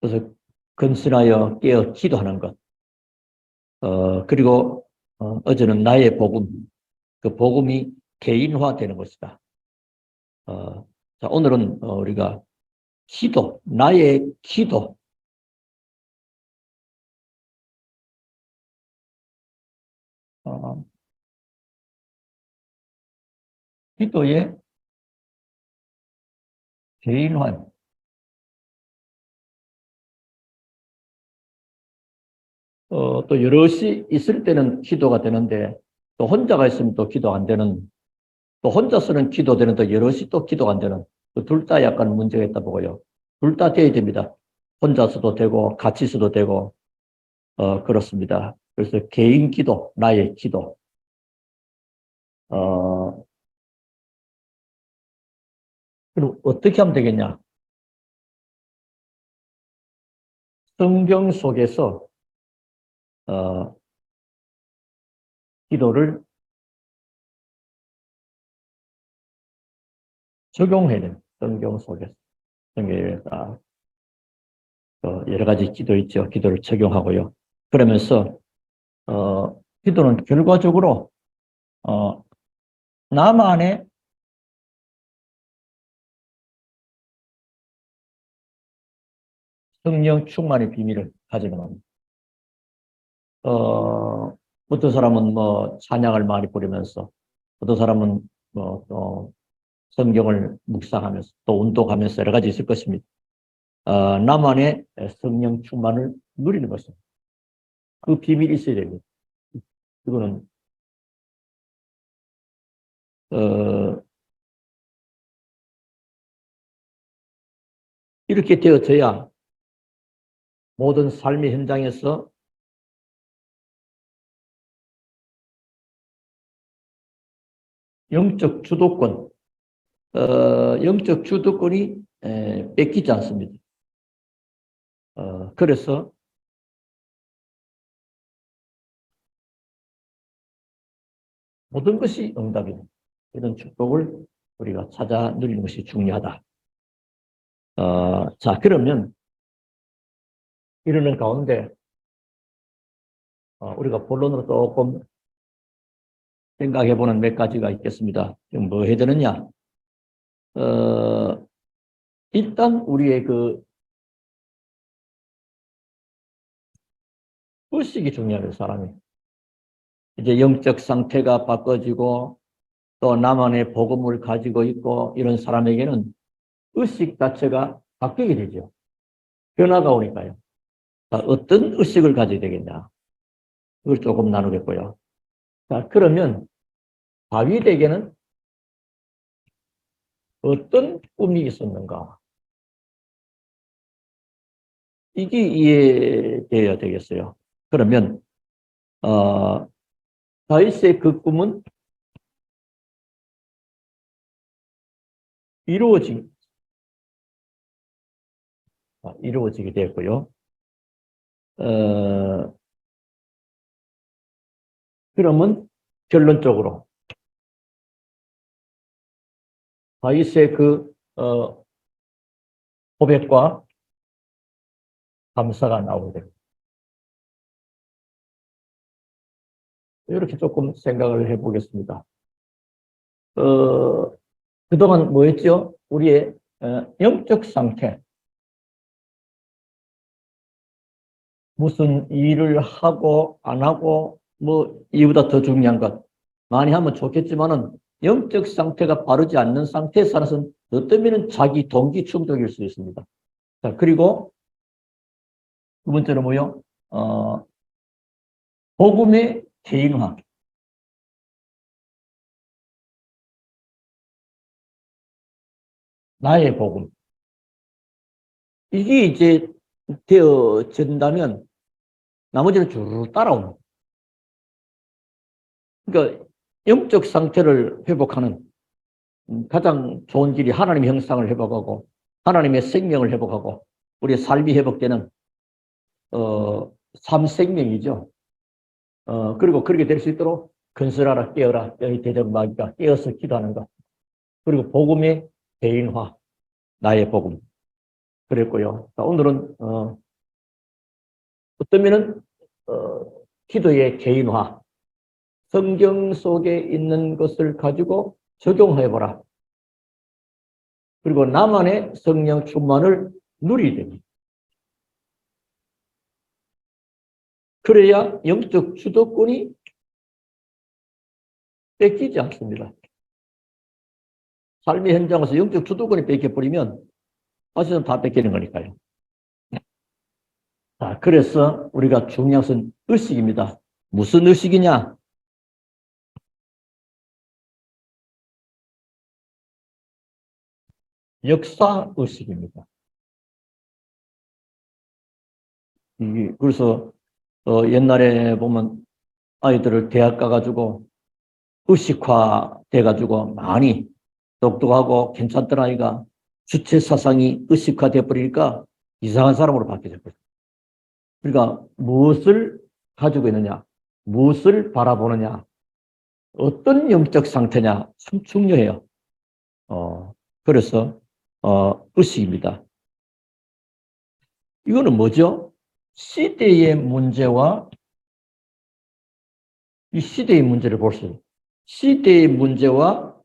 그래서 근신하여 깨어 기도하는 것. 그리고 어제는 나의 복음, 그 복음이 개인화되는 것이다. 자, 오늘은 우리가 기도, 나의 기도. 기도의 개인화. 또 여럿이 있을 때는 기도가 되는데 또 혼자가 있으면 또 기도 안 되는, 또 혼자서는 기도되는데 여럿이 또 기도가 안 되는, 둘 다 약간 문제가 있다 보고요. 둘 다 돼야 됩니다. 혼자서도 되고 같이 있어도 되고 그렇습니다. 그래서 개인 기도, 나의 기도. 그럼 어떻게 하면 되겠냐? 성경 속에서 어, 기도를 적용해야 됩니다. 성경 속에서. 성경에다 여러 가지 기도 있죠. 기도를 적용하고요. 그러면서 기도는 결과적으로 나만의 성령 충만의 비밀을 가지는 겁니다. 어떤 사람은 뭐 찬양을 많이 부르면서, 어떤 사람은 또 성경을 묵상하면서, 또 운동하면서 여러 가지 있을 것입니다. 나만의 성령 충만을 누리는 것입니다. 그 비밀이 있어야 됩니다. 이거는 이렇게 되어져야 모든 삶의 현장에서 영적 주도권, 영적 주도권이 뺏기지 않습니다. 그래서 모든 것이 응답입니다. 이런 축복을 우리가 찾아 누리는 것이 중요하다. 자, 그러면 이러는 가운데 우리가 본론으로 조금 생각해보는 몇 가지가 있겠습니다. 지금 뭐 해야 되느냐? 일단 우리의 그 의식이 중요해요, 사람이. 이제 영적 상태가 바꿔지고 또 나만의 복음을 가지고 있고 이런 사람에게는 의식 자체가 바뀌게 되죠. 변화가 오니까요. 자, 어떤 의식을 가져야 되겠냐? 그걸 조금 나누겠고요. 자, 그러면 다윗에게는 어떤 꿈이 있었는가? 이게 이해되어야 되겠어요. 그러면 다윗의 그 꿈은 이루어지, 이루어지게 되었고요. 그러면 결론적으로 다윗의 그 고백과 감사가 나오게 됩니다. 이렇게 조금 생각을 해보겠습니다. 그동안 뭐였죠? 우리의 영적 상태, 무슨 일을 하고 안 하고 뭐 이보다 더 중요한 것 많이 하면 좋겠지만은 영적 상태가 바르지 않는 상태에 살아서는 어떤 면은 자기 동기 충족일 수 있습니다. 자, 그리고 두 번째로 뭐요? 복음의 개인화. 나의 복음. 이게 이제 되어진다면 나머지는 쭉 따라오는. 그러니까 영적 상태를 회복하는 가장 좋은 길이 하나님의 형상을 회복하고 하나님의 생명을 회복하고 우리의 삶이 회복되는 삶생명이죠. 그리고 그렇게 될 수 있도록 건설하라 깨어라 여기 대적마귀가 깨어서 기도하는 것. 그리고 복음의 개인화, 나의 복음. 그랬고요. 자, 오늘은 어떤 면은 기도의 개인화, 성경 속에 있는 것을 가지고 적용해보라. 그리고 나만의 성령 충만을 누리게 됩니다. 그래야 영적 주도권이 뺏기지 않습니다. 삶의 현장에서 영적 주도권이 뺏겨버리면 사실은 다 뺏기는 거니까요. 자, 그래서 우리가 중요한 것은 의식입니다. 무슨 의식이냐? 역사 의식입니다. 그래서 옛날에 보면 아이들을 대학 가가지고 의식화 돼가지고 많이 똑똑하고 괜찮던 아이가 주체 사상이 의식화돼 버리니까 이상한 사람으로 바뀌어져 버려요. 그러니까 무엇을 가지고 있느냐, 무엇을 바라보느냐, 어떤 영적 상태냐 참 중요해요. 그래서 의식입니다. 이거는 뭐죠? 시대의 문제와 이 시대의 문제를 볼 수 있어요. 시대의 문제와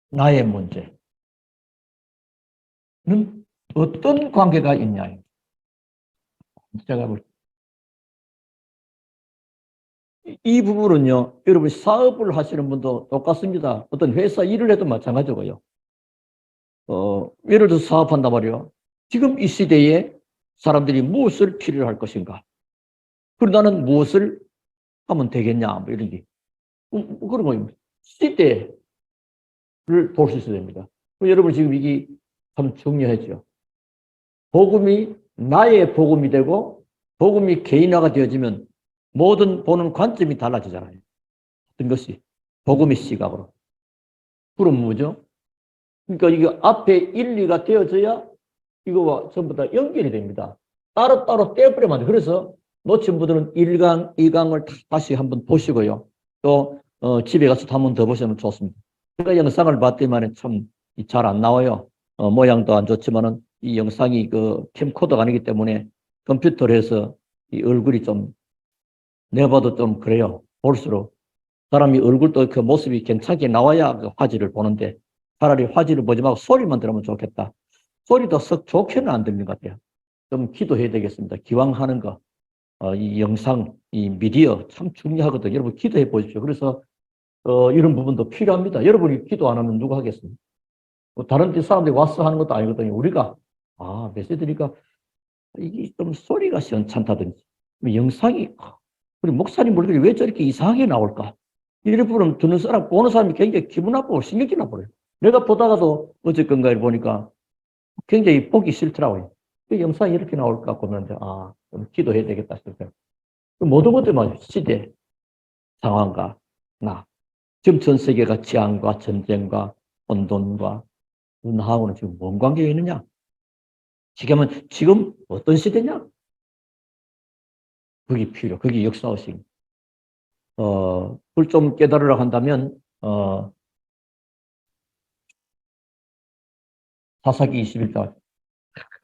나의 문제는 어떤 관계가 있냐. 제가 이 부분은요, 여러분 사업을 하시는 분도 똑같습니다. 어떤 회사 일을 해도 마찬가지고요. 예를 들어서 사업한단 말이에요. 지금 이 시대에 사람들이 무엇을 필요로 할 것인가? 그리고 나는 무엇을 하면 되겠냐? 뭐 이런 게. 그런 거입니다. 시대를 볼 수 있어야 됩니다. 여러분 지금 이게 참 중요하죠. 복음이 나의 복음이 되고 복음이 개인화가 되어지면 모든 보는 관점이 달라지잖아요. 어떤 것이 복음의 시각으로. 그럼 뭐죠? 그러니까 이게 앞에 일리가 되어져야 이거와 전부 다 연결이 됩니다. 따로따로 떼어버리면 안 돼요. 그래서 놓친 분들은 1강, 2강을 다시 한번 보시고요. 또 집에 가서 한 번 더 보시면 좋습니다. 제가 영상을 봤더니만 참 잘 안 나와요. 모양도 안 좋지만은 이 영상이 그 캠코더가 아니기 때문에 컴퓨터로 해서 이 얼굴이 좀 내봐도 좀 그래요. 볼수록 사람이 얼굴도 그 모습이 괜찮게 나와야 그 화질을 보는데 차라리 화질을 보지 말고 소리만 들으면 좋겠다. 소리도 썩 좋게는 안 들리는 것 같아요. 좀 기도해야 되겠습니다. 기왕 하는 거, 이 영상, 이 미디어 참 중요하거든요. 여러분 기도해 보십시오. 그래서 이런 부분도 필요합니다. 여러분이 기도 안 하면 누가 하겠습니까? 뭐 다른 데 사람들이 와서 하는 것도 아니거든요. 우리가 메시지 드리니까 이게 좀 소리가 시원찮다든지 영상이 우리 목사님 얼굴이 왜 저렇게 이상하게 나올까? 이런 부분 듣는 사람, 보는 사람이 굉장히 기분 나쁘고 신경이 나버려요. 내가 보다가도 어쨌건가를 보니까 굉장히 보기 싫더라고요. 그 영상이 이렇게 나올까 보는데, 좀 기도해야 되겠다 싶어요. 모든 것들만 시대 상황과 나, 지금 전 세계가 재앙과 전쟁과 혼돈과 나하고는 지금 뭔 관계가 있느냐? 지금 어떤 시대냐? 그게 필요, 그게 역사의식. 그걸 좀 깨달으려 한다면, 사사기 21장.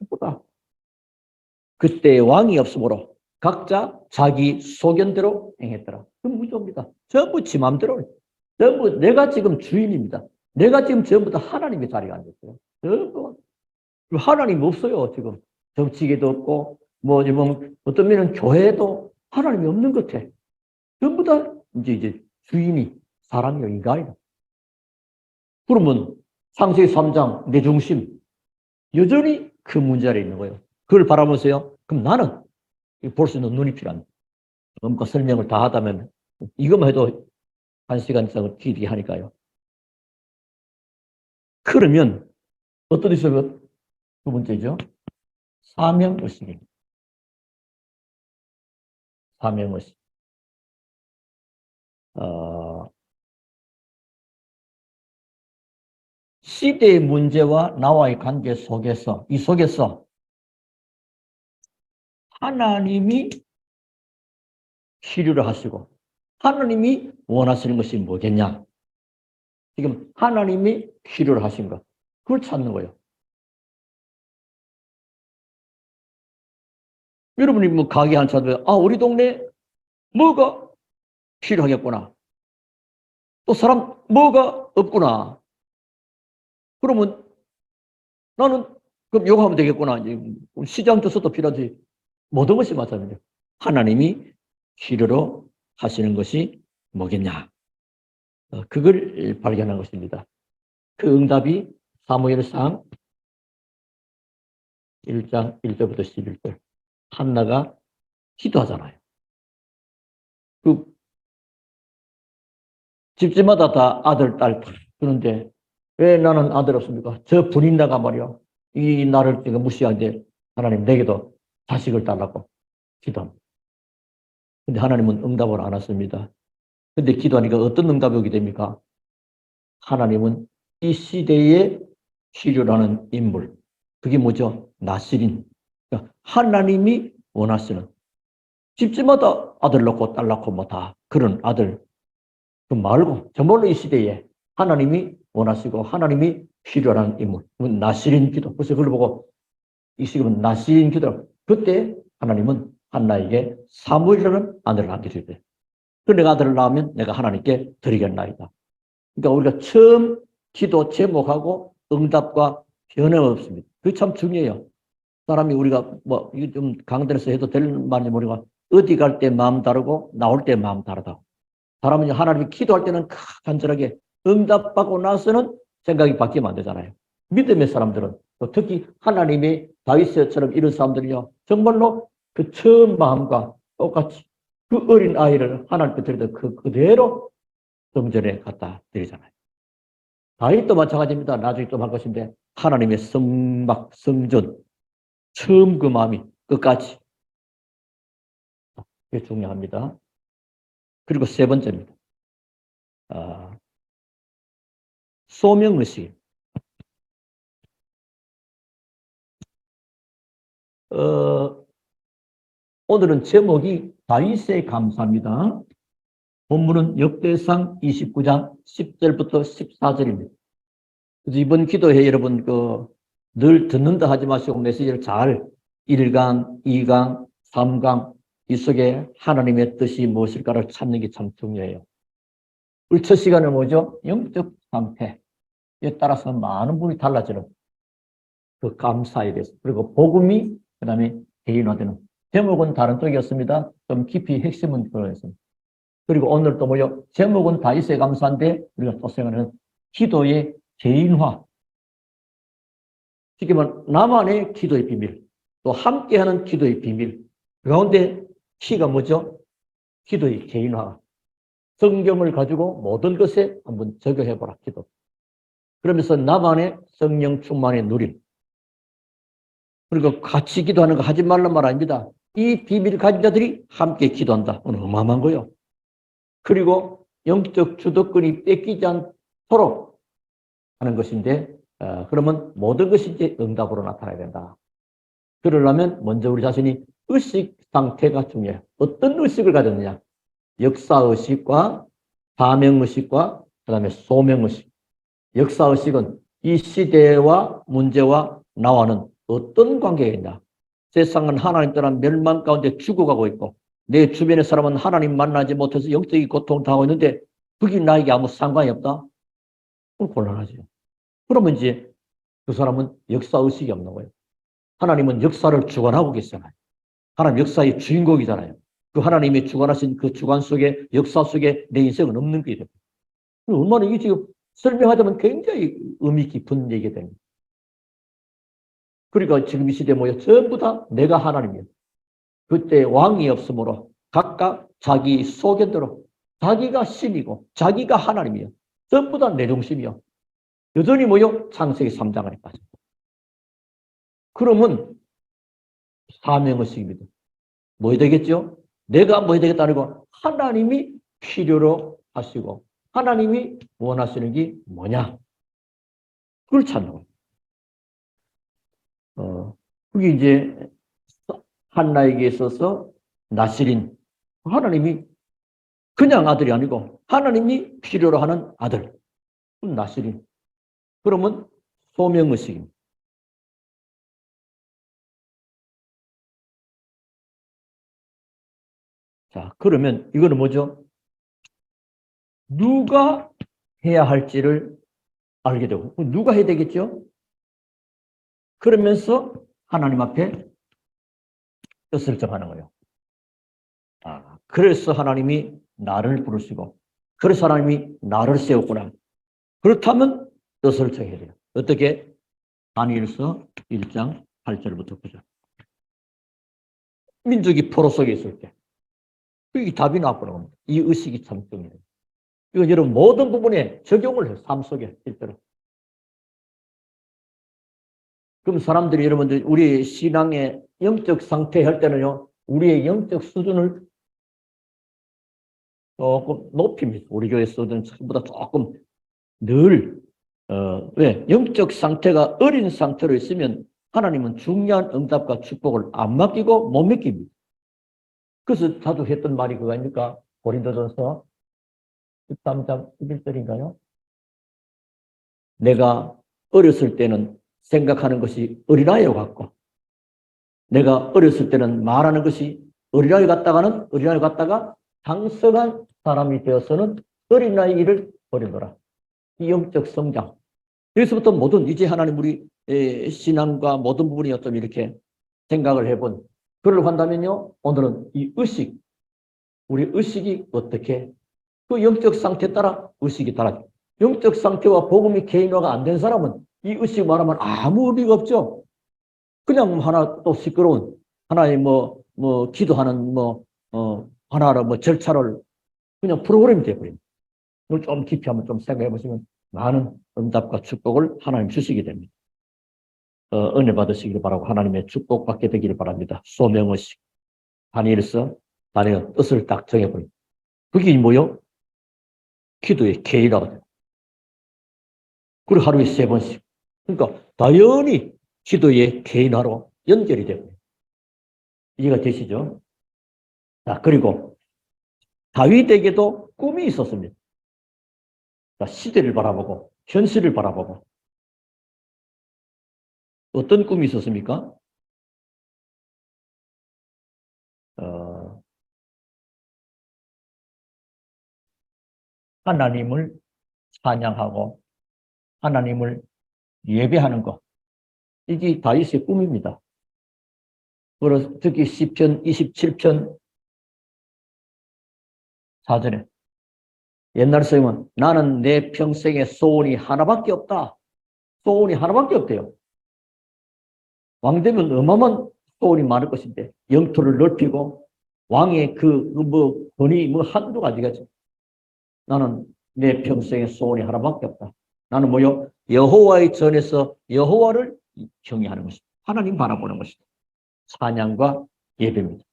보다 그때 왕이 없으므로 각자 자기 소견대로 행했더라. 그 무조입니다. 전부 지 맘대로. 전부 내가 지금 주인입니다. 내가 지금 전부 다 하나님의 자리에 앉았어요. 전부 하나님 없어요. 지금 정치계도 없고 뭐 어떤 면은 교회도 하나님이 없는 것 같아. 전부 다 이제 주인이 사람이요 인간이다. 그러면 창세기 3장 내 중심 여전히 그 문제 아래 있는 거예요. 그걸 바라보세요. 그럼 나는 볼 수 있는 눈이 필요합니다. 뭔가 설명을 다 하다면 이것만 해도 1시간 이상을 길게 하니까요. 그러면 어떤 의식은 두 번째죠. 사명의식입니다. 사명의식. 시대의 문제와 나와의 관계 속에서 이 속에서 하나님이 필요로 하시고 하나님이 원하시는 것이 뭐겠냐? 지금 하나님이 필요로 하신 것 그걸 찾는 거예요. 여러분이 뭐 가게 한 차도 우리 동네 뭐가 필요하겠구나. 또 사람 뭐가 없구나. 그러면 나는 그럼 요거 하면 되겠구나. 이제 시장 조사도 필요하지. 모든 것이 마찬가지입니다. 하나님이 필요로 하시는 것이 뭐겠냐. 그걸 발견한 것입니다. 그 응답이 사무엘상 1장 1절부터 11절. 한나가 기도하잖아요. 그 집집마다 다 아들, 딸 그런데 왜 나는 아들 없습니까? 저 분인나가 말이요. 이 나를 지금 무시하는데 하나님 내게도 자식을 달라고 기도합니다. 근데 하나님은 응답을 안 하십니다. 근데 기도하니까 어떤 응답이 오게 됩니까? 하나님은 이 시대에 필요로 하는 인물. 그게 뭐죠? 나시린. 그러니까 하나님이 원하시는 집집마다 아들 낳고 딸 낳고 뭐 다 그런 아들 그 말고 정말로 이 시대에 하나님이 원하시고 하나님이 필요한 인물. 나시린 기도. 그래서 그걸 보고 이 시기는 나시린 기도. 그때 하나님은 한나에게 사무엘이라는 아들을 낳게 주세요. 그 내가 아들을 낳으면 내가 하나님께 드리겠나이다. 그러니까 우리가 처음 기도 제목하고 응답과 변함없습니다. 그게 참 중요해요. 사람이 우리가 뭐 이게 좀 강단에서 해도 될 말인지 모르겠지만 어디 갈 때 마음 다르고 나올 때 마음 다르다고. 사람은 하나님이 기도할 때는 간절하게 응답받고 나서는 생각이 바뀌면 안 되잖아요. 믿음의 사람들은 또 특히 하나님의 다윗처럼 이런 사람들이요 정말로 그 처음 마음과 똑같이 그 어린 아이를 하나님께 드리다 그대로 성전에 갖다 드리잖아요. 다윗도 마찬가지입니다. 나중에 좀 할 것인데 하나님의 성전 처음 그 마음이 끝까지 그게 중요합니다. 그리고 세 번째입니다. 소명의식. 오늘은 제목이 다윗의 감사입니다. 본문은 역대상 29장 10절부터 14절입니다. 그래서 이번 기도회 여러분 늘 듣는다 하지 마시고 메시지를 잘 1강, 2강, 3강 이 속에 하나님의 뜻이 무엇일까를 찾는 게 참 중요해요. 우리 첫 시간은 뭐죠? 영적 상태에 따라서 많은 부분이 달라지는 그 감사에 대해서 그리고 복음이 그 다음에 개인화되는 제목은 다른 쪽이었습니다. 좀 깊이 핵심은 그거였습니다. 그리고 오늘 또 뭐요? 제목은 다윗의 감사인데 우리가 또 생각하는 기도의 개인화. 쉽게 말하면 나만의 기도의 비밀, 또 함께하는 기도의 비밀. 그 가운데 키가 뭐죠? 기도의 개인화. 성경을 가지고 모든 것에 한번 적용해보라, 기도. 그러면서 나만의 성령 충만의 누림. 그리고 같이 기도하는 거 하지 말란 말 아닙니다. 이 비밀을 가진 자들이 함께 기도한다. 어마어마한 거예요. 그리고 영적 주도권이 뺏기지 않도록 하는 것인데 그러면 모든 것이 이제 응답으로 나타나야 된다. 그러려면 먼저 우리 자신이 의식 상태가 중요해요. 어떤 의식을 가졌느냐. 역사의식과 사명의식과 그다음에 소명의식. 역사의식은 이 시대와 문제와 나와는 어떤 관계가 있냐. 세상은 하나님 떠난 멸망 가운데 죽어가고 있고 내 주변의 사람은 하나님 만나지 못해서 영적인 고통을 당하고 있는데 그게 나에게 아무 상관이 없다? 그럼 곤란하죠. 그러면 이제 그 사람은 역사의식이 없는 거예요. 하나님은 역사를 주관하고 계시잖아요. 하나님 역사의 주인공이잖아요. 그 하나님이 주관하신 그 주관 속에 역사 속에 내 인생은 없는 게 돼요. 얼마나 이게 지금 설명하자면 굉장히 의미 깊은 얘기가 됩니다. 그러니까 지금 이 시대에 뭐예요? 전부 다 내가 하나님이에요. 그때 왕이 없으므로 각각 자기 소견대로 자기가 신이고 자기가 하나님이에요. 전부 다 내 중심이요. 여전히 뭐요? 창세기 3장 안에 빠져. 그러면 사명의식입니다. 뭐 해야 되겠죠? 내가 뭐 해야 되겠다 아니고 하나님이 필요로 하시고 하나님이 원하시는 게 뭐냐? 그걸 찾는 거예요. 그게 이제 한나에게 있어서 나시린 하나님이 그냥 아들이 아니고 하나님이 필요로 하는 아들 나시린. 그러면 소명의식입니다. 자, 그러면 이거는 뭐죠? 누가 해야 할지를 알게 되고, 누가 해야 되겠죠? 그러면서 하나님 앞에 뜻을 정하는 거예요. 아, 그래서 하나님이 나를 부르시고, 그래서 하나님이 나를 세웠구나. 그렇다면 뜻을 정해야 돼요. 어떻게? 다니엘서 1장 8절부터 보죠. 민족이 포로 속에 있을 때. 그게 답이 나왔구나. 이 의식이 참 중요해요. 이거 여러분 모든 부분에 적용을 해요. 삶 속에 실제로. 그럼 사람들이 여러분들 우리 신앙의 영적 상태 할 때는요. 우리의 영적 수준을 조금 높입니다. 우리 교회 수준 보다 조금 늘 왜? 영적 상태가 어린 상태로 있으면 하나님은 중요한 응답과 축복을 안 맡기고 못 맡깁니다. 그래서 자주 했던 말이 그거 아닙니까? 고린도전서 13장 11절인가요? 내가 어렸을 때는 생각하는 것이 어린아이와 같고, 내가 어렸을 때는 말하는 것이 어린아이 같다가 장성한 사람이 되어서는 어린아이를 버리더라. 이 영적 성장. 여기서부터 모든 이제 하나님 우리 신앙과 모든 부분이 좀 이렇게 생각을 해본 그러려고 한다면요. 오늘은 이 의식, 우리 의식이 어떻게 그 영적 상태에 따라 의식이 달라져. 영적 상태와 복음이 개인화가 안 된 사람은 이 의식 말하면 아무 의미가 없죠. 그냥 하나 또 시끄러운 하나의 기도하는 하나로 절차를 그냥 프로그램이 되어버립니다. 이걸 좀 깊이 한번 좀 생각해 보시면 많은 응답과 축복을 하나님 주시게 됩니다. 은혜 받으시기를 바라고 하나님의 축복 받게 되기를 바랍니다. 소명의식, 다니엘서 다니엘 뜻을 딱 정해버립니다. 그게 뭐요? 기도의 개의라고 돼요. 그리고 하루에 3번씩. 그러니까 당연히 기도의 개인화로 연결이 되고 이해가 되시죠? 자, 그리고 다윗에게도 꿈이 있었습니다. 자, 시대를 바라보고 현실을 바라보고 어떤 꿈이 있었습니까? 하나님을 찬양하고 하나님을 예배하는 것. 이게 다윗의 꿈입니다. 그래서 특히 시편 27편 4절에 옛날 성경은 나는 내 평생에 소원이 하나밖에 없다. 소원이 하나밖에 없대요. 왕 되면 어마어마한 소원이 많을 것인데 영토를 넓히고 왕의 권위 한두 가지겠죠. 나는 내 평생에 소원이 하나밖에 없다. 나는 뭐요? 여호와의 전에서 여호와를 경외하는 것이다. 하나님 바라보는 것이다. 찬양과 예배입니다.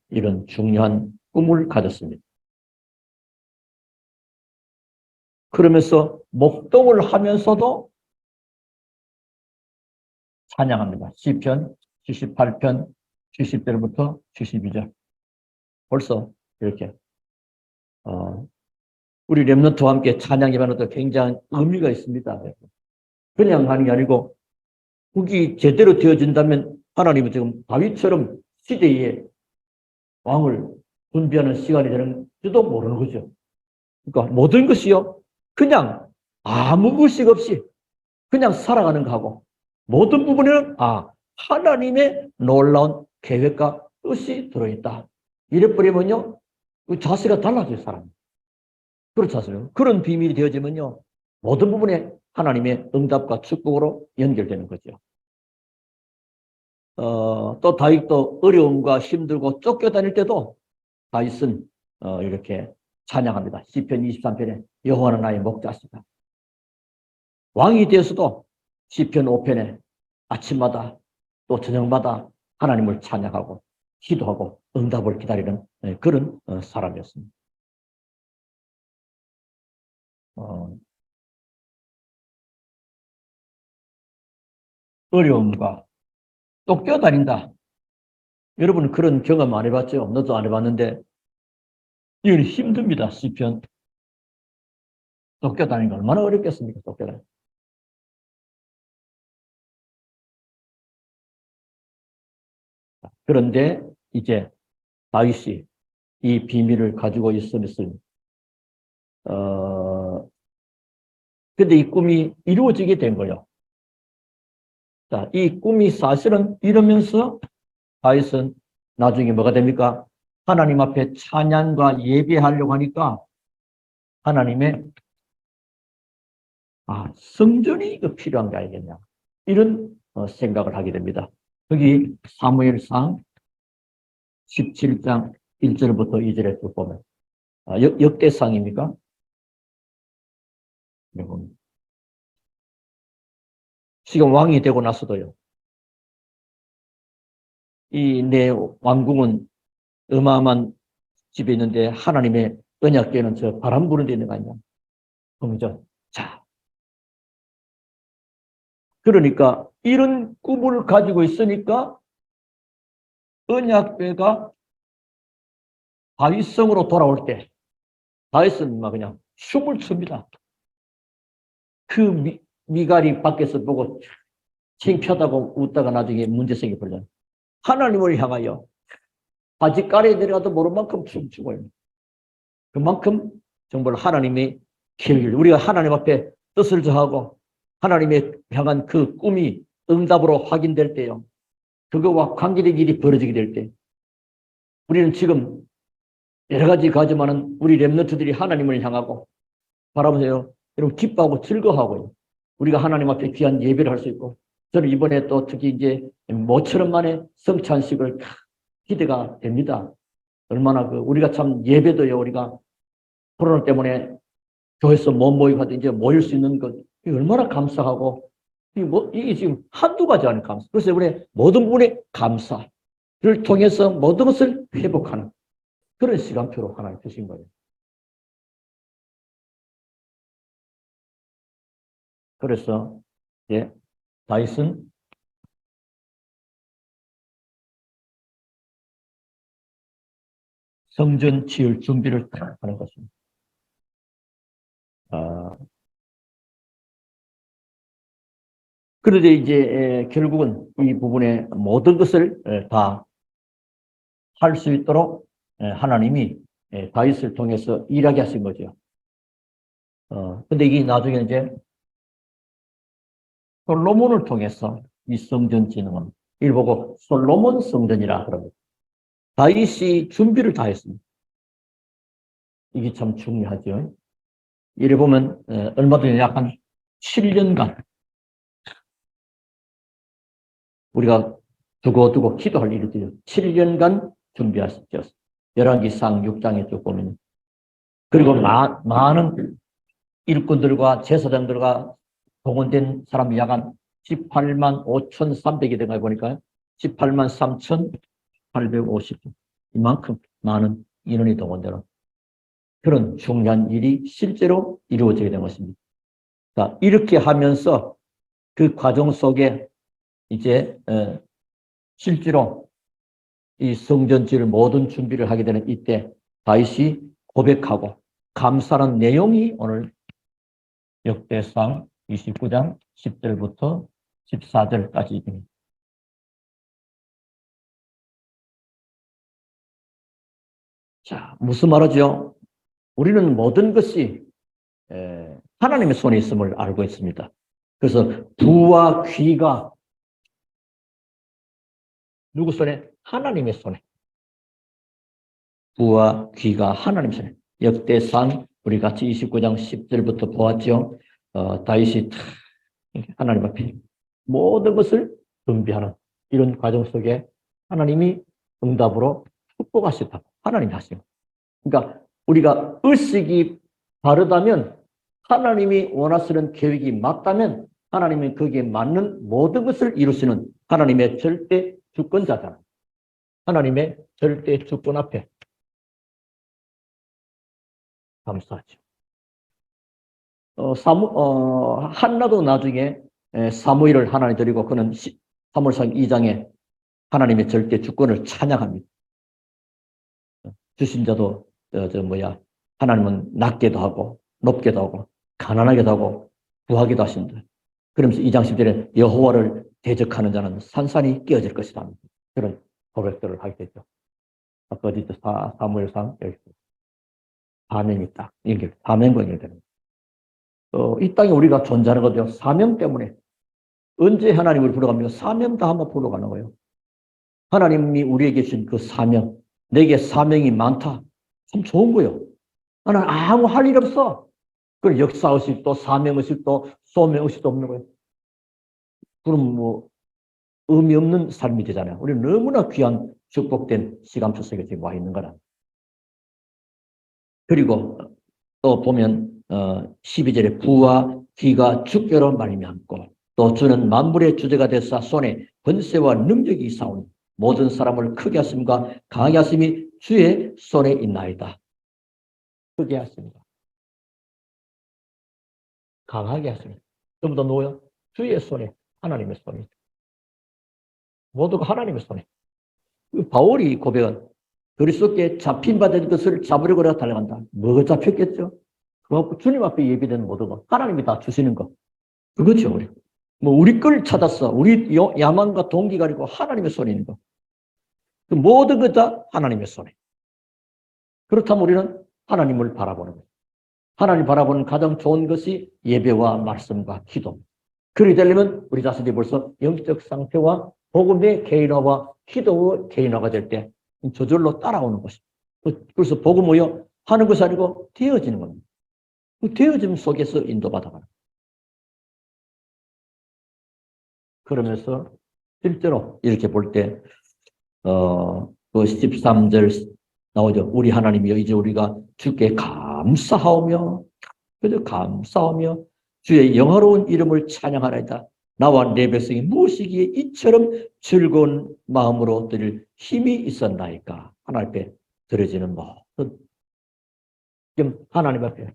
이런 중요한 꿈을 가졌습니다. 그러면서 목동을 하면서도 찬양합니다. 시편 78편 70절부터 72절. 벌써 이렇게 우리 렘넌트와 함께 찬양 예배는 또 굉장한 의미가 있습니다. 그냥 하는 게 아니고 그게 제대로 되어진다면 하나님은 지금 다윗처럼 시대에 왕을 준비하는 시간이 되는지도 모르는 거죠. 그러니까 모든 것이요. 그냥 아무 의식 없이 그냥 살아가는 거하고 모든 부분에는 하나님의 놀라운 계획과 뜻이 들어있다. 이래버리면요. 그 자세가 달라져요, 사람. 그렇지 않습니까? 그런 비밀이 되어지면요. 모든 부분에 하나님의 응답과 축복으로 연결되는 거죠. 또 다윗도 어려움과 힘들고 쫓겨다닐 때도 다윗은 이렇게 찬양합니다. 시편 23편에 여호와는 나의 목자시다. 왕이 되어서도 시편 5편에 아침마다 또 저녁마다 하나님을 찬양하고 기도하고 응답을 기다리는 그런 사람이었습니다. 어려움과 쫓겨다닌다. 여러분 그런 경험 안 해봤죠? 너도 안 해봤는데 이건 힘듭니다. 시편 쫓겨다니는 거 얼마나 어렵겠습니까? 쫓겨다니는. 그런데 이제 다윗이 이 비밀을 가지고 있었으니, 근데 이 꿈이 이루어지게 된 거예요. 자, 이 꿈이 사실은 이러면서 다윗은 나중에 뭐가 됩니까? 하나님 앞에 찬양과 예배하려고 하니까 하나님의 성전이 이거 필요한 게 아니겠냐. 이런 생각을 하게 됩니다. 여기 사무엘상 17장 1절부터 2절에 쭉 보면 역대상입니까? 지금 왕이 되고 나서도요. 이 내 왕궁은 어마어마한 집에 있는데 하나님의 언약궤는 저 바람 부는 데 있는 거 아니냐. 그죠? 자, 그러니까 이런 꿈을 가지고 있으니까 언약궤가 다윗성으로 돌아올 때 다윗은 막 그냥 춤을 춥니다. 그 미갈이 밖에서 보고 창피하다고 웃다가 나중에 문제 생겨버려요. 하나님을 향하여 바지가리에 내려가도 모를 만큼 춤추고요. 그만큼 정말 하나님의 계획을 우리가 하나님 앞에 뜻을 정하고 하나님의 향한 그 꿈이 응답으로 확인될 때요. 그거와 관계된 일이 벌어지게 될 때 우리는 지금 여러 가지 가지만은 우리 렘넌트들이 하나님을 향하고 바라보세요. 여러분 기뻐하고 즐거워하고요. 우리가 하나님 앞에 귀한 예배를 할 수 있고 저는 이번에 또 특히 이제 모처럼 만에 성찬식을 기대가 됩니다. 얼마나 우리가 참 예배도요. 우리가 코로나 때문에 교회에서 못 모이고 하도 이제 모일 수 있는 것 얼마나 감사하고 이게 지금 한두 가지 아닌 감사. 그래서 우리 모든 분의 감사를 통해서 모든 것을 회복하는 그런 시간표로 하나님 주신 거예요. 그래서 다윗은 성전 지을 준비를 하는 것입니다. 그런데 이제 결국은 이 부분의 모든 것을 다 할 수 있도록 하나님이 다윗을 통해서 일하게 하신 거죠. 근데 이게 나중에 이제 솔로몬을 통해서 이 성전 진흥은 이를 보고 솔로몬 성전이라 그럽니다. 다윗이 준비를 다 했습니다. 이게 참 중요하죠. 이를 보면 얼마 전에 약 한 7년간 우리가 두고두고 기도할 일이 되죠. 7년간 준비하셨죠. 열왕기상 6장에 쭉 보면 그리고 많은 일꾼들과 제사장들과 동원된 사람이 약 한 18만 5,300이 된가 보니까요. 18만 3,850 이만큼 많은 인원이 동원되는 그런 중요한 일이 실제로 이루어지게 된 것입니다. 자, 이렇게 하면서 그 과정 속에 이제 실제로 이 성전 지을 모든 준비를 하게 되는 이때 다윗이 고백하고 감사하는 내용이 오늘 역대상 29장 10절부터 14절까지입니다. 자, 무슨 말이죠? 우리는 모든 것이 하나님의 손에 있음을 알고 있습니다. 그래서 부와 귀가 누구 손에? 하나님의 손에. 부와 귀가 하나님 손에. 역대상 우리 같이 29장 10절부터 보았죠. 다윗이 하나님 앞에 모든 것을 준비하는 이런 과정 속에 하나님이 응답으로 축복하셨다. 하나님이 하시는. 그러니까 우리가 의식이 바르다면 하나님이 원하시는 계획이 맞다면 하나님은 거기에 맞는 모든 것을 이루시는 하나님의 절대 주권자잖아요. 하나님의 절대 주권 앞에 감사하죠. 한나도 나중에 사무엘을 하나님 드리고 그는 사무엘상 2장에 하나님의 절대 주권을 찬양합니다. 주신 자도 하나님은 낮게도 하고 높게도 하고 가난하게도 하고 부하게도 하신다. 그러면서 2장 10절에 여호와를 대적하는 자는 산산이 깨어질 것이다. 그런 고백들을 하게 되죠. 아까 어디서 사무엘상 여기 사명이 딱 연결, 사명과 연결되는 거예요. 이 땅에 우리가 존재하는 거죠. 사명 때문에. 언제 하나님을 불러갑니까? 사명 다 한번 불러가는 거예요. 하나님이 우리에게 주신 그 사명, 내게 사명이 많다. 참 좋은 거예요. 나는 아무 할 일 없어. 그 역사의식도 사명의식도 소명의식도 없는 거예요. 그럼 뭐 의미 없는 삶이 되잖아요. 우리는 너무나 귀한 축복된 시간표 속에 지금 와 있는 거라. 그리고 또 보면 12절에 부와 귀가 주께로 말미암고 또 주는 만물의 주제가 되사 손에 권세와 능력이 있사오니 모든 사람을 크게 하심과 강하게 하심이 주의 손에 있나이다. 크게 하십니다. 강하게 하십니다. 전부 다 누구요? 주의 손에, 하나님의 손에. 모두가 하나님의 손에. 바울이 고백은 그리스도께 잡힌 바 된 것을 잡으려고 달려간다. 뭐가 잡혔겠죠? 그 주님 앞에 예비된 모두가 하나님이 다 주시는 거. 그거죠, 우리. 뭐 우리 걸 찾았어. 우리 야망과 동기가 아니고 하나님의 손에 있는 거. 그 모든 것 다 하나님의 손에. 그렇다면 우리는 하나님을 바라보는 거예요. 하나님 바라보는 가장 좋은 것이 예배와 말씀과 기도. 그리 되려면 우리 자신이 벌써 영적 상태와 복음의 개인화와 기도의 개인화가 될 때 저절로 따라오는 것입니다. 그래서 복음을 하는 것이 아니고 되어지는 겁니다. 그 되어짐 속에서 인도받아가는. 그러면서 실제로 이렇게 볼 때, 그 13절 나오죠. 우리 하나님이여 이제 우리가 주께 감사하오며, 그저 감사하며 주의 영화로운 이름을 찬양하나이다. 나와 내 백성이 무엇이기에 이처럼 즐거운 마음으로 드릴 힘이 있었나이까. 하나님 앞에 드려지는 모든 지금 하나님 앞에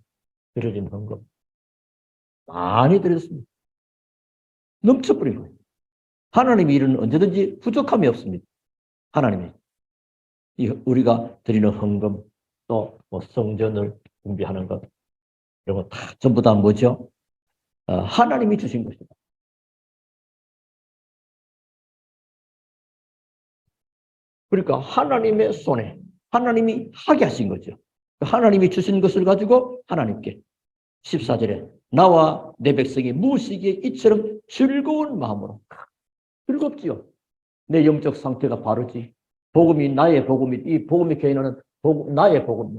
드려지는 헌금 많이 드렸습니다. 넘쳐버린 거예요. 하나님의 일은 언제든지 부족함이 없습니다. 하나님이 우리가 드리는 헌금 또 뭐 성전을 준비하는 것 이런 거 다 전부 다 뭐죠? 하나님이 주신 것이다. 그러니까 하나님의 손에 하나님이 하게 하신 거죠. 하나님이 주신 것을 가지고 하나님께 14절에 나와 내 백성이 무엇이기에 이처럼 즐거운 마음으로 즐겁지요. 내 영적 상태가 바르지. 복음이 나의 복음이 이 복음의 개인은 나의 복음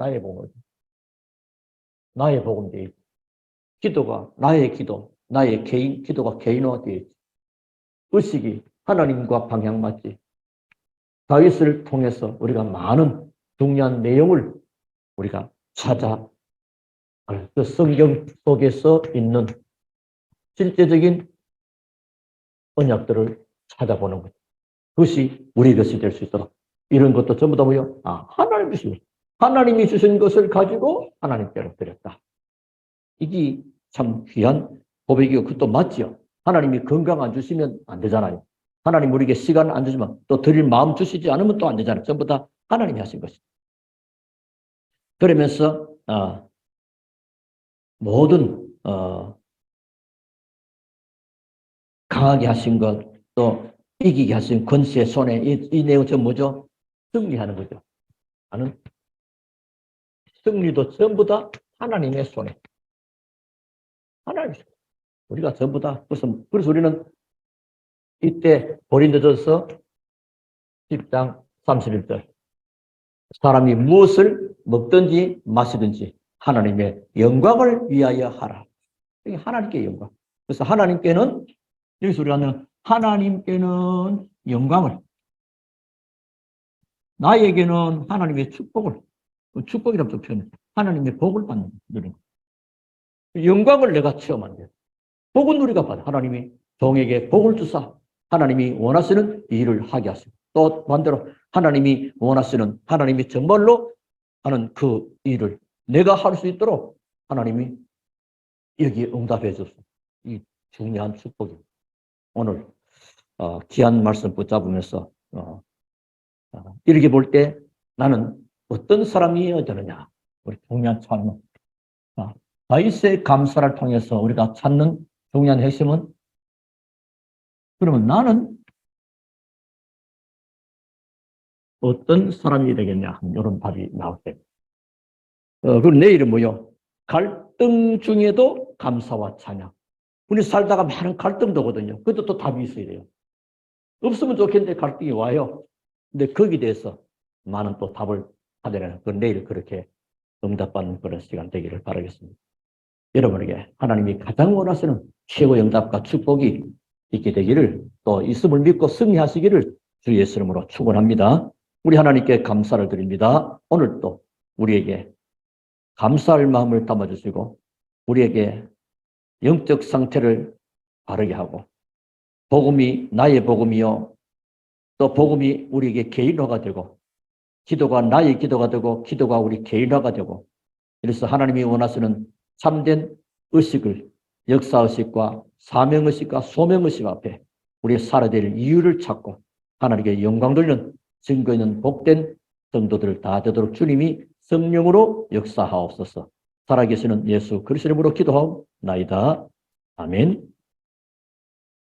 나의 복음되어 있지. 기도가 나의 기도 나의 개인 기도가 개인화되어 있지. 의식이 하나님과 방향 맞지. 다윗을 통해서 우리가 많은 중요한 내용을 우리가 찾아 그 성경 속에서 있는 실제적인 언약들을 찾아보는 것. 그것이 우리 것이 될 수 있도록 이런 것도 전부 다 뭐요? 하나님이 주신 것을 가지고 하나님께로 드렸다. 이게 참 귀한 고백이고 그것도 맞지요. 하나님이 건강 안 주시면 안 되잖아요. 하나님 우리에게 시간 안 주시면 또 드릴 마음 주시지 않으면 또 안 되잖아요. 전부 다 하나님이 하신 것이죠. 그러면서 모든 강하게 하신 것, 또 이기게 하신 권세의 손에 이 내용 전 뭐죠? 승리하는 거죠. 나는 승리도 전부 다 하나님의 손에. 하나님의 손에. 우리가 전부 다 그래서 우리는 이때 고린도전서 10장 31절 사람이 무엇을 먹든지 마시든지 하나님의 영광을 위하여 하라. 이게 하나님께 영광. 그래서 하나님께는 여기서 우리가 하나님께는 영광을 나에게는 하나님의 축복을 축복이라고 좀 표현해. 하나님의 복을 받는 누리는 거. 영광을 내가 체험하는 거예요. 복은 우리가 받아. 하나님이 종에게 복을 주사 하나님이 원하시는 일을 하게 하시고 또 반대로 하나님이 원하시는 하나님이 정말로 하는 그 일을 내가 할 수 있도록 하나님이 여기에 응답해 줬어. 이 중요한 축복입니다. 오늘 귀한 말씀 붙잡으면서 이렇게 볼 때 나는 어떤 사람이어야 되느냐. 우리 중요한 찬문. 다윗의 감사를 통해서 우리가 찾는 중요한 핵심은 그러면 나는 어떤 사람이 되겠냐? 이런 답이 나올 때. 그리고 내일은 뭐요? 갈등 중에도 감사와 찬양. 우리 살다가 많은 갈등도 거든요. 그것도 또 답이 있어야 돼요. 없으면 좋겠는데 갈등이 와요. 근데 거기에 대해서 많은 또 답을 찾아내는, 그 내일 그렇게 응답받는 그런 시간 되기를 바라겠습니다. 여러분에게 하나님이 가장 원하시는 최고의 응답과 축복이 있게 되기를, 또 있음을 믿고 승리하시기를 주 예수 이름으로 축원합니다. 우리 하나님께 감사를 드립니다. 오늘 또 우리에게 감사할 마음을 담아주시고 우리에게 영적 상태를 바르게 하고, 복음이 나의 복음이요, 또 복음이 우리에게 개인화가 되고, 기도가 나의 기도가 되고, 기도가 우리 개인화가 되고, 그래서 하나님이 원하시는 참된 의식을, 역사의식과 사명의식과 소명의식 앞에 우리 살아야 될 이유를 찾고 하나님께 영광 돌리는 증거 있는 복된 성도들 다 되도록 주님이 성령으로 역사하옵소서. 살아계시는 예수 그리스도 이름으로 기도하옵나이다. 아멘.